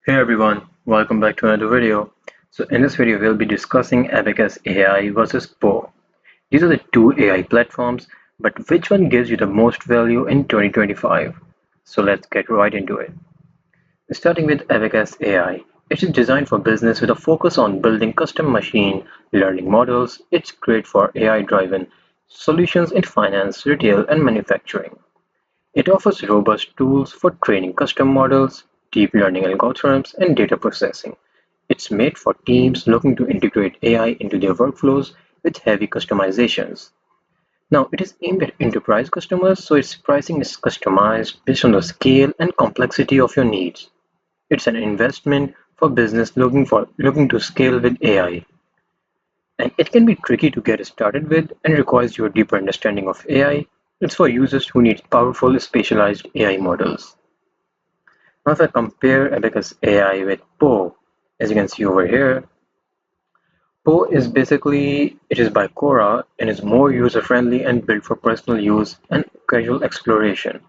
Hey everyone, welcome back to another video. So in this video we'll be discussing Abacus AI versus Poe. These are the two AI platforms, but which one gives you the most value in 2025? So let's get right into it. Starting with Abacus AI. It is designed for business with a focus on building custom machine learning models. It's great for AI-driven solutions in finance, retail, and manufacturing. It offers robust tools for training custom models, deep learning algorithms, and data processing. It's made for teams looking to integrate AI into their workflows with heavy customizations. Now, it is aimed at enterprise customers, so its pricing is customized based on the scale and complexity of your needs. It's an investment for business looking to scale with AI. And it can be tricky to get started with and requires your deeper understanding of AI. It's for users who need powerful, specialized AI models. Now, if I compare Abacus AI with Poe, as you can see over here, Poe is basically it is by Quora and is more user-friendly and built for personal use and casual exploration.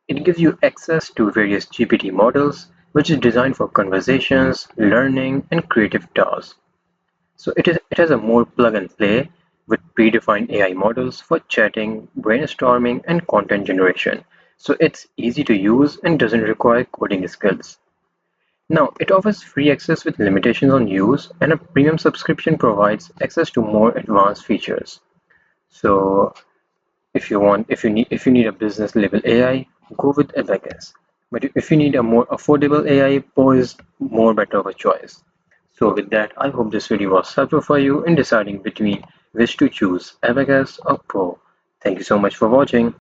It gives you access to various GPT models, which is designed for conversations, learning, and creative tasks. So it has a more plug-and-play with predefined AI models for chatting, brainstorming, and content generation. So it's easy to use and doesn't require coding skills. Now, it offers free access with limitations on use, and a premium subscription provides access to more advanced features. So, if you need a business level AI, go with Abacus. But if you need a more affordable AI, Poe is more better of a choice. So with that, I hope this video was helpful for you in deciding between which to choose, Abacus or Poe. Thank you so much for watching.